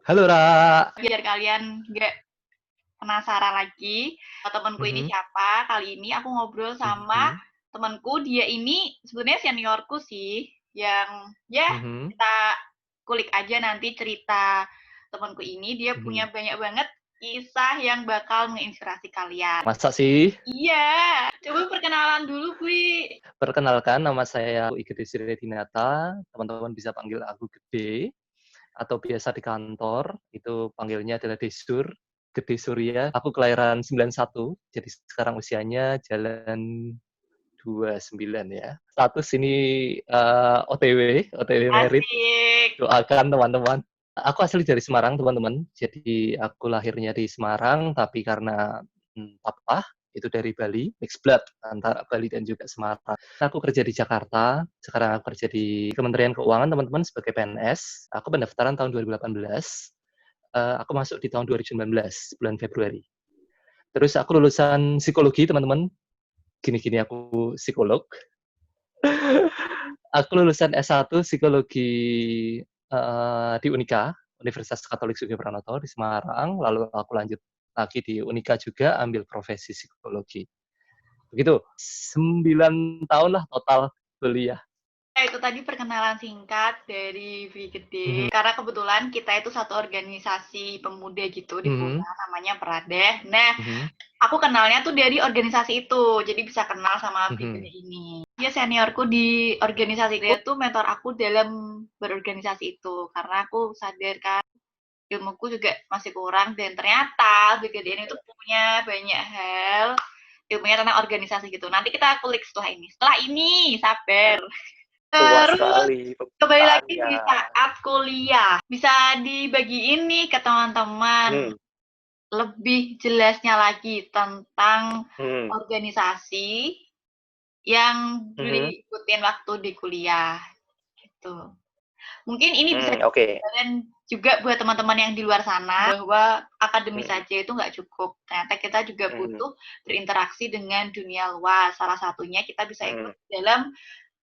Halo Ra. Biar kalian nggak penasaran lagi, temanku ini Mhm, siapa, kali ini aku ngobrol sama mhm, temanku, dia ini sebenarnya seniorku sih, yang ya mhm, kita kulik aja nanti cerita temanku ini, dia mhm. punya banyak banget kisah yang bakal menginspirasi kalian. Masa sih? Iya, coba perkenalan dulu, Gue. Perkenalkan nama saya Igede Siredinata, teman-teman bisa panggil aku Gede, atau biasa di kantor, itu panggilnya adalah Desur, Gede Surya. Aku kelahiran 91, jadi sekarang usianya jalan 29 ya. Status ini OTW merit, Asik. doakan teman-teman. Aku asli dari Semarang, teman-teman. Jadi aku lahirnya di Semarang, tapi karena papa itu dari Bali, mixed blood antara Bali dan juga Semarang. Aku kerja di Jakarta, sekarang aku kerja di Kementerian Keuangan, teman-teman, sebagai PNS. Aku pendaftaran tahun 2018, aku masuk di tahun 2019, bulan Februari. Terus aku lulusan psikologi, teman-teman. Gini-gini aku psikolog. Aku lulusan S1 psikologi di Unika, Universitas Katolik Sugio Pranoto di Semarang, lalu aku lanjut lagi di Unika juga ambil profesi psikologi. Begitu, 9 tahun lah total kuliah. Itu tadi perkenalan singkat dari Bi Mhm, Gede. Karena kebetulan kita itu satu organisasi pemuda gitu di mhm, Puna, namanya Pradeh. Nah, mhm, aku kenalnya tuh dari organisasi itu, jadi bisa kenal sama Bi mhm. Gede ini. Dia seniorku di organisasi, dia tuh mentor aku dalam berorganisasi itu. Karena aku sadar kan ilmuku juga masih kurang dan ternyata Bi Gede ini tuh punya banyak hal ilmunya tentang organisasi gitu. Nanti kita kulik setelah ini. Setelah ini, sabar. Puas Terus sekali kembali lagi pembukaannya. di saat kuliah. Bisa dibagiin nih ke teman-teman Hmm, lebih jelasnya lagi tentang hmm, organisasi yang mhm, diikutin waktu di kuliah gitu. Mungkin ini bisa hmm, oke. dan juga buat teman-teman yang di luar sana bahwa akademis Hmm, saja itu nggak cukup. Ternyata kita juga hmm, butuh berinteraksi dengan dunia luar. Salah satunya kita bisa hmm, ikut dalam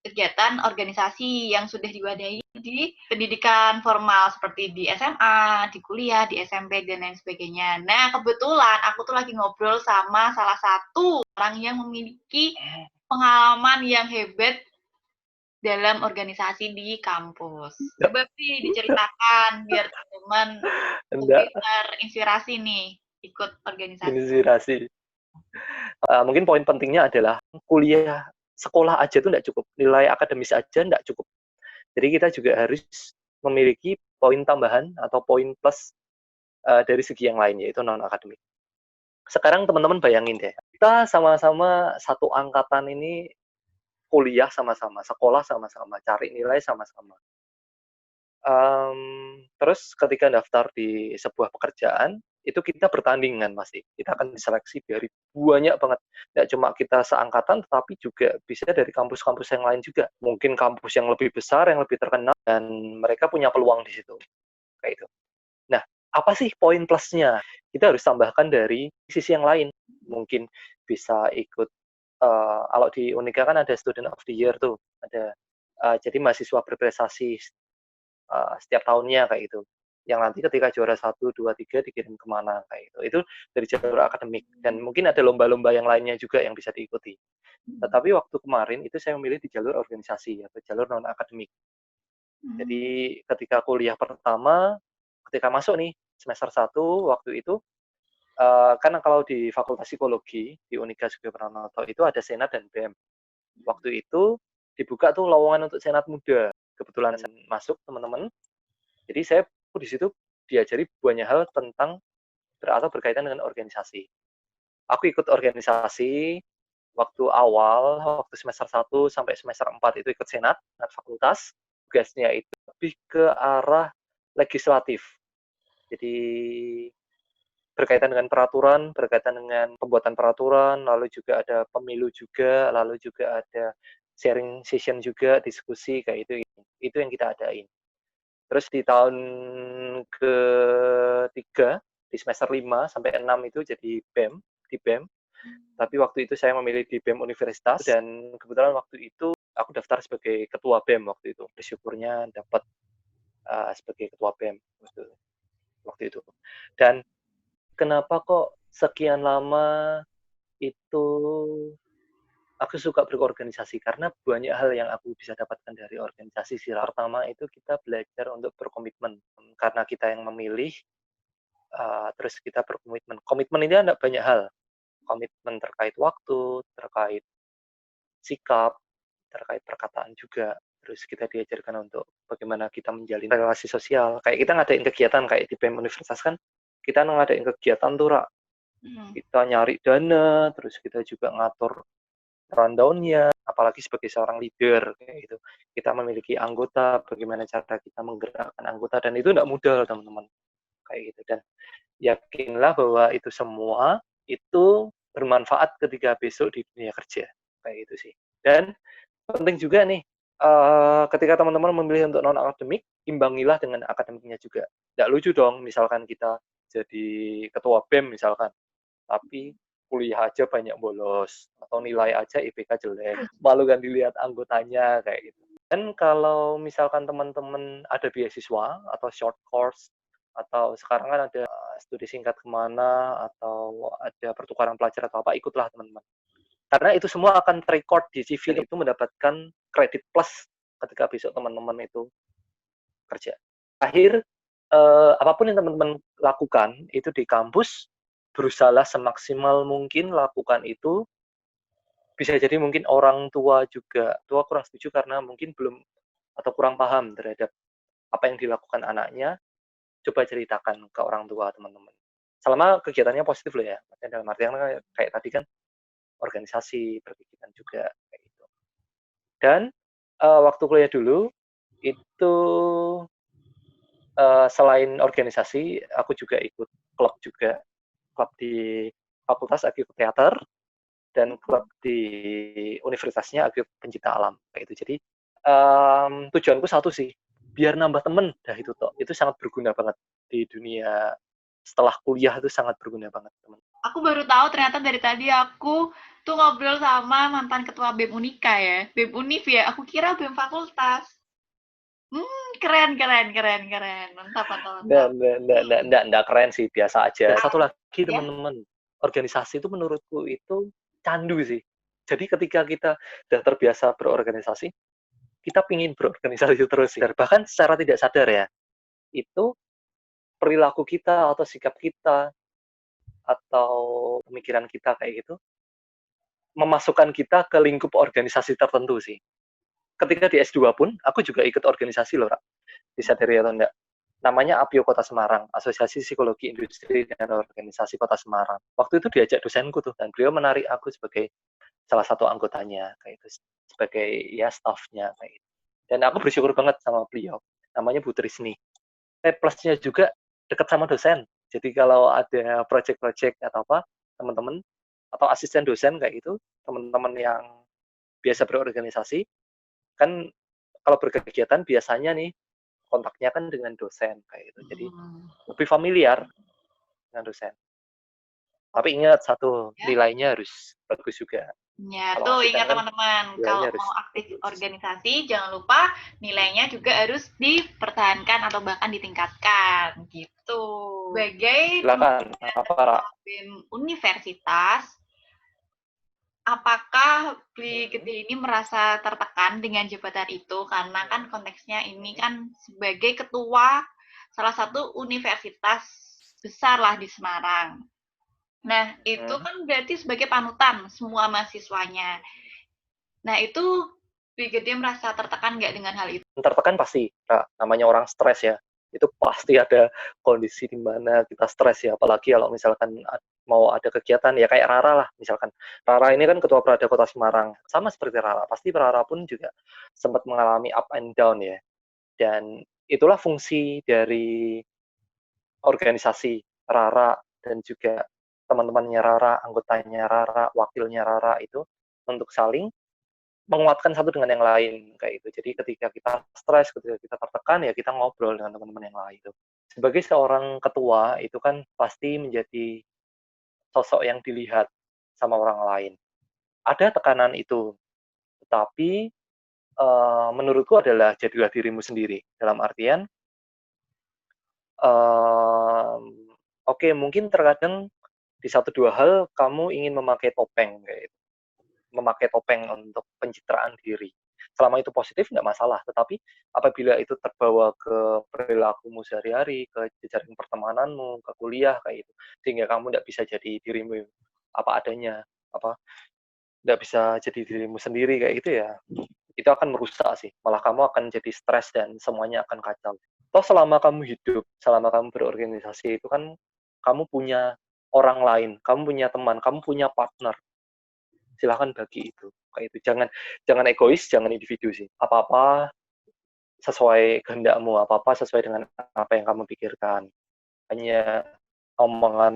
kegiatan organisasi yang sudah diwadahi di pendidikan formal seperti di SMA, di kuliah, di SMP, dan lain sebagainya. Nah, kebetulan aku tuh lagi ngobrol sama salah satu orang yang memiliki pengalaman yang hebat dalam organisasi di kampus. enggak, Coba sih diceritakan biar teman-teman lebih enggak, terinspirasi nih ikut organisasi. inspirasi. Mungkin poin pentingnya adalah kuliah sekolah aja tuh nggak cukup, nilai akademis aja nggak cukup. Jadi kita juga harus memiliki poin tambahan atau poin plus dari segi yang lain, yaitu non akademik. Sekarang teman-teman bayangin deh, kita sama-sama satu angkatan ini kuliah sama-sama, sekolah sama-sama, cari nilai sama-sama. Terus ketika daftar di sebuah pekerjaan, itu kita bertandingan pasti. Kita akan diseleksi dari banyak banget. Nggak cuma kita seangkatan, tetapi juga bisa dari kampus-kampus yang lain juga. Mungkin kampus yang lebih besar, yang lebih terkenal, dan mereka punya peluang di situ. Kayak itu. Nah, apa sih poin plusnya? Kita harus tambahkan dari sisi yang lain. Mungkin bisa ikut, kalau di Unika kan ada Student of the Year tuh. Ada, jadi mahasiswa berprestasi setiap tahunnya kayak gitu. Yang nanti ketika juara 1, 2, 3 dikirim kemana kayak gitu. Itu dari jalur akademik dan mungkin ada lomba-lomba yang lainnya juga yang bisa diikuti. Tetapi waktu kemarin itu saya memilih di jalur organisasi atau jalur non akademik. Jadi ketika kuliah pertama, ketika masuk nih semester 1 waktu itu karena kalau di Fakultas Psikologi di Unika Sugio Pranoto itu ada senat dan BEM. Waktu itu dibuka tuh lowongan untuk senat muda. Kebetulan saya masuk teman-teman. Jadi saya di situ diajari banyak hal tentang atau berkaitan dengan organisasi. Aku ikut organisasi waktu awal, waktu semester 1 sampai semester 4 itu ikut senat, senat fakultas. Tugasnya itu lebih ke arah legislatif. Jadi berkaitan dengan peraturan, berkaitan dengan pembuatan peraturan, lalu juga ada pemilu juga, lalu juga ada sharing session juga, diskusi kayak itu. Itu yang kita adain. Terus di tahun ketiga, di semester 5 sampai 6 itu jadi BEM, di BEM. Tapi waktu itu saya memilih di BEM Universitas dan kebetulan waktu itu aku daftar sebagai ketua BEM waktu itu. Bersyukurnya dapat sebagai ketua BEM. waktu itu. Dan kenapa kok sekian lama itu aku suka berorganisasi, karena banyak hal yang aku bisa dapatkan dari organisasi sih. Pertama itu kita belajar untuk berkomitmen, karena kita yang memilih, terus kita berkomitmen. Komitmen ini ada banyak hal, komitmen terkait waktu, terkait sikap, terkait perkataan juga. Terus kita diajarkan untuk bagaimana kita menjalin relasi sosial. Kayak kita ngadain kegiatan kayak di BEM Universitas kan, kita ngadain kegiatan tuh, Ra. Kita nyari dana, terus kita juga ngatur rundown-nya, apalagi sebagai seorang leader kayak gitu. Kita memiliki anggota, bagaimana cara kita menggerakkan anggota, dan itu tidak mudah, teman-teman. Kayak gitu. Dan yakinlah bahwa itu semua itu bermanfaat ketika besok di dunia kerja. Kayak gitu sih. Dan penting juga nih, ketika teman-teman memilih untuk non-akademik, imbangilah dengan akademiknya juga. Tidak lucu dong, misalkan kita jadi ketua BEM misalkan, tapi kuliah aja banyak bolos, atau nilai aja IPK jelek, malu kan dilihat anggotanya kayak gitu. Dan kalau misalkan teman-teman ada beasiswa atau short course, atau sekarang kan ada studi singkat kemana, atau ada pertukaran pelajar atau apa, ikutlah teman-teman. Karena itu semua akan terrecord di CV, dan itu mendapatkan kredit plus ketika besok teman-teman itu kerja. Akhir, apapun yang teman-teman lakukan itu di kampus, berusahalah semaksimal mungkin lakukan itu. Bisa jadi mungkin orang tua juga, tua kurang setuju karena mungkin belum atau kurang paham terhadap apa yang dilakukan anaknya, coba ceritakan ke orang tua teman-teman. Selama kegiatannya positif loh ya, dalam artian kayak tadi kan organisasi, berkegiatan juga kayak gitu. Dan waktu kuliah dulu itu selain organisasi, aku juga ikut klub juga, klub di fakultas Akil Teater dan klub di universitasnya Akil Pencipta Alam kayak itu. Jadi tujuanku satu sih, biar nambah temen, dah itu toh. Itu sangat berguna banget di dunia setelah kuliah, itu sangat berguna banget, teman. Aku baru tahu ternyata dari tadi aku tuh ngobrol sama mantan ketua BEM Unika ya. BEM Univ ya, aku kira BEM Fakultas. Keren. Mantap. Nggak keren sih, biasa aja. Satu lagi Ya. teman-teman, organisasi itu menurutku itu candu sih. Jadi ketika kita sudah terbiasa berorganisasi, kita pingin berorganisasi terus. Dan bahkan secara tidak sadar ya, itu perilaku kita atau sikap kita atau pemikiran kita kayak gitu, memasukkan kita ke lingkup organisasi tertentu sih. Ketika di S2 pun, aku juga ikut organisasi loh, Ra. Disadari atau enggak. Namanya APIO Kota Semarang, Asosiasi Psikologi Industri dan Organisasi Kota Semarang. Waktu itu diajak dosenku tuh, dan beliau menarik aku sebagai salah satu anggotanya, kayak itu, sebagai ya staffnya kayak gitu. Dan aku bersyukur banget sama beliau, namanya Bu Trisni. Plusnya juga dekat sama dosen. Jadi kalau ada project-project atau apa, teman-teman atau asisten dosen kayak gitu, teman-teman yang biasa berorganisasi, kan kalau berkegiatan biasanya nih kontaknya kan dengan dosen kayak gitu. Jadi lebih familiar dengan dosen. Tapi ingat satu, nilainya harus bagus juga. Ya, Kalau tuh asisten ingat kan teman-teman, kalau nilainya harus mau aktif bagus. organisasi, jangan lupa nilainya juga harus dipertahankan atau bahkan ditingkatkan, gitu. Sebagai Silakan, apa BEM Universitas, apakah Bli Gede ini merasa tertekan dengan jabatan itu? Karena kan konteksnya ini kan sebagai ketua salah satu universitas besar lah di Semarang. Nah, itu kan berarti sebagai panutan semua mahasiswanya. Nah, itu Bli Gede merasa tertekan nggak dengan hal itu? Tertekan pasti, nah, namanya orang stres ya. Itu pasti ada kondisi di mana kita stres ya, apalagi kalau misalkan mau ada kegiatan ya kayak Rara lah misalkan. Rara ini kan ketua Prada Kota Semarang, sama seperti Rara. Pasti Rara pun juga sempat mengalami up and down ya. Dan itulah fungsi dari organisasi Rara dan juga teman-temannya Rara, anggotanya Rara, wakilnya Rara itu untuk saling menguatkan satu dengan yang lain kayak itu. Jadi ketika kita stres, ketika kita tertekan ya kita ngobrol dengan teman-teman yang lain itu. Sebagai seorang ketua itu kan pasti menjadi sosok yang dilihat sama orang lain. Ada tekanan itu, tetapi menurutku adalah jadilah dirimu sendiri. Dalam artian Oke, mungkin terkadang di 1-2 hal kamu ingin memakai topeng kayak gitu. Memakai topeng untuk pencitraan diri. Selama itu positif nggak masalah, tetapi apabila itu terbawa ke perilakumu sehari-hari, ke jejaring pertemananmu, ke kuliah kayak gitu, sehingga kamu nggak bisa jadi dirimu apa adanya, apa nggak bisa jadi dirimu sendiri kayak gitu ya, itu akan merusak sih. Malah kamu akan jadi stres dan semuanya akan kacau. Toh selama kamu hidup, selama kamu berorganisasi itu kan kamu punya orang lain, kamu punya teman, kamu punya partner. Silahkan bagi itu. Kayak itu. Jangan egois, jangan individu sih. Apa-apa sesuai kehendakmu, apa-apa sesuai dengan apa yang kamu pikirkan. Hanya omongan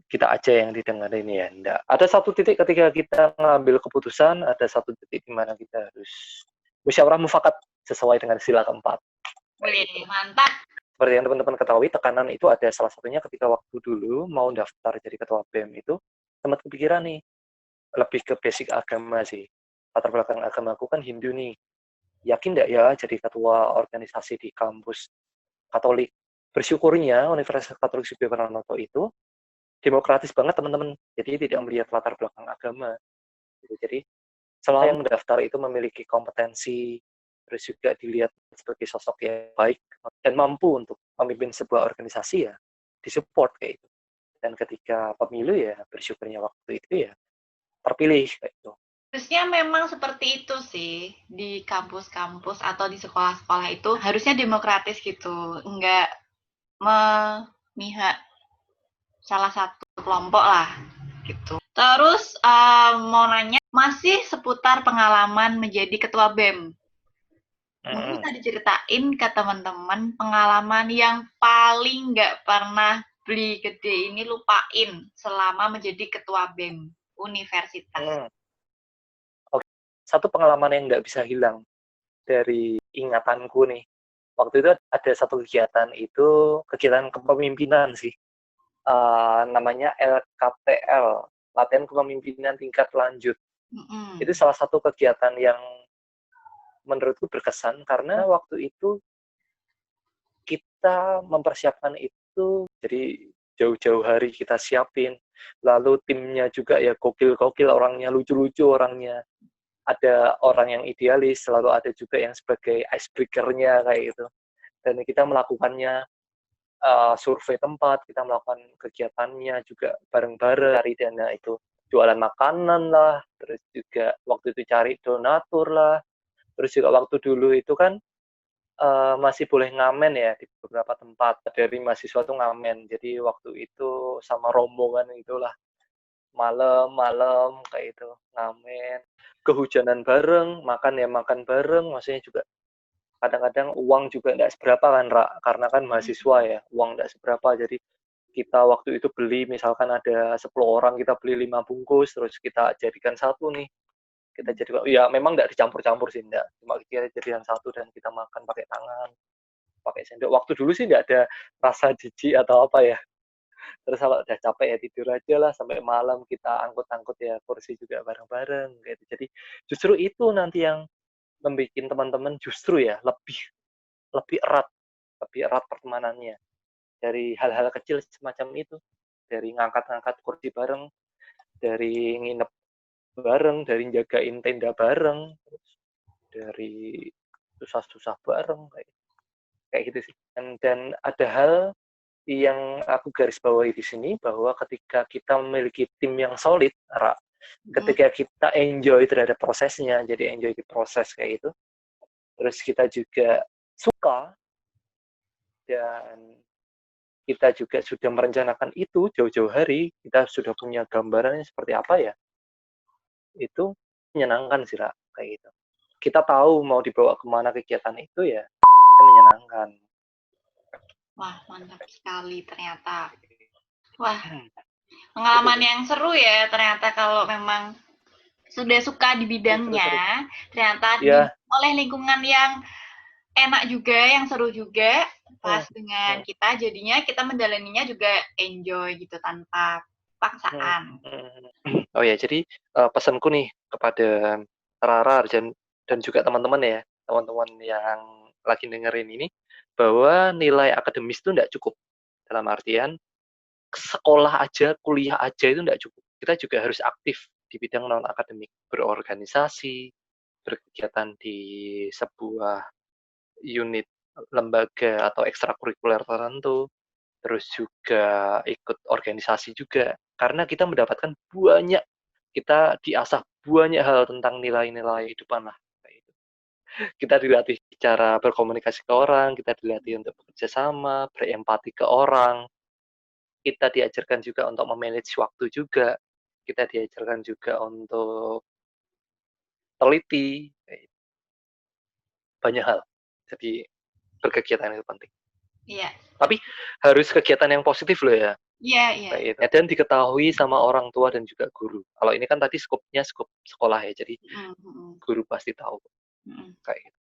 kita aja yang didengarin ya, enggak. Ada satu titik ketika kita ngambil keputusan, ada satu titik di mana kita harus musyawarah mufakat sesuai dengan sila keempat. Wih, mantap. Seperti yang teman-teman ketahui, tekanan itu ada salah satunya ketika waktu dulu mau daftar jadi ketua BEM itu, sempat kepikiran nih, lebih ke basic agama sih. Latar belakang agama aku kan Hindu nih. Yakin nggak ya jadi ketua organisasi di kampus Katolik? Bersyukurnya Universitas Katolik Sudio Pranoto itu demokratis banget teman-teman. Jadi tidak melihat latar belakang agama. Jadi selalu yang mendaftar itu memiliki kompetensi, terus juga dilihat sebagai sosok yang baik dan mampu untuk memimpin sebuah organisasi ya, disupport kayak itu. Dan ketika pemilu ya bersyukurnya waktu itu ya terpilih kayak itu. Harusnya memang seperti itu sih di kampus-kampus atau di sekolah-sekolah itu harusnya demokratis gitu, enggak memihak salah satu kelompok lah gitu. Terus mau nanya masih seputar pengalaman menjadi ketua BEM. Mungkin bisa diceritain ke teman-teman pengalaman yang paling nggak pernah beli gede ini lupain selama menjadi ketua BEM universitas. Oke. Satu pengalaman yang nggak bisa hilang dari ingatanku nih. Waktu itu ada satu kegiatan itu, kegiatan kepemimpinan sih. Namanya LKTL, latihan kepemimpinan tingkat lanjut. Itu salah satu kegiatan yang menurutku berkesan karena waktu itu kita mempersiapkan itu, jadi jauh-jauh hari kita siapin, lalu timnya juga ya gokil-gokil orangnya, lucu-lucu orangnya, ada orang yang idealis, lalu ada juga yang sebagai icebreaker-nya kayak gitu, dan kita melakukannya survei tempat, kita melakukan kegiatannya juga bareng-bareng, cari dana itu jualan makanan lah, terus juga waktu itu cari donatur lah, terus juga waktu dulu itu kan masih boleh ngamen ya di beberapa tempat, dari mahasiswa tuh ngamen, jadi waktu itu sama rombongan itulah malam-malam kayak itu ngamen, kehujanan bareng, makan ya makan bareng, maksudnya juga kadang-kadang uang juga nggak seberapa kan Ra, karena kan mahasiswa ya, uang nggak seberapa, jadi kita waktu itu beli misalkan ada 10 orang, kita beli 5 bungkus, terus kita jadikan satu nih, kita jadikan, ya memang nggak dicampur-campur sih, nggak, cuma kita jadikan satu dan kita makan pakai tangan, pakai sendok. Waktu dulu sih nggak ada rasa jijik atau apa ya. Terus kalau udah capek ya tidur aja lah sampai malam, kita angkut-angkut ya kursi juga bareng-bareng gitu. Jadi justru itu nanti yang membuat teman-teman justru ya lebih lebih erat pertemanannya dari hal-hal kecil semacam itu, dari ngangkat-ngangkat kursi bareng, dari nginep bareng, dari jagain tenda bareng, terus dari susah-susah bareng kayak gitu sih. Dan ada hal yang aku garis bawahi di sini bahwa ketika kita memiliki tim yang solid, ketika kita enjoy terhadap prosesnya, jadi enjoy di proses kayak itu, terus kita juga suka dan kita juga sudah merencanakan itu jauh-jauh hari, kita sudah punya gambarannya seperti apa ya, itu menyenangkan sih, Ra, kayak gitu. Kita tahu mau dibawa kemana kegiatan itu ya, itu menyenangkan. Wah, mantap sekali ternyata. Wah, pengalaman yang seru ya ternyata kalau memang sudah suka di bidangnya, ternyata oleh lingkungan yang enak juga, yang seru juga, pas dengan kita, jadinya kita menjalaninya juga enjoy gitu tanpa paksaan. Oh ya, jadi pesanku nih kepada Rara dan juga teman-teman ya, teman-teman yang lagi dengerin ini, bahwa nilai akademis itu enggak cukup. Dalam artian, sekolah aja, kuliah aja itu enggak cukup. Kita juga harus aktif di bidang non-akademik, berorganisasi, berkegiatan di sebuah unit lembaga atau ekstrakurikuler tertentu, terus juga ikut organisasi juga. Karena kita mendapatkan banyak, kita diasah banyak hal tentang nilai-nilai kehidupan lah. Kita dilatih cara berkomunikasi ke orang, kita dilatih untuk bekerja sama, berempati ke orang, kita diajarkan juga untuk memanage waktu juga, kita diajarkan juga untuk teliti, banyak hal. Jadi berkegiatan itu penting. Iya. Tapi harus kegiatan yang positif loh ya. Iya, iya. Dan diketahui sama orang tua dan juga guru. Kalau ini kan tadi skopnya skop sekolah ya, jadi guru pasti tahu. Kayak gitu.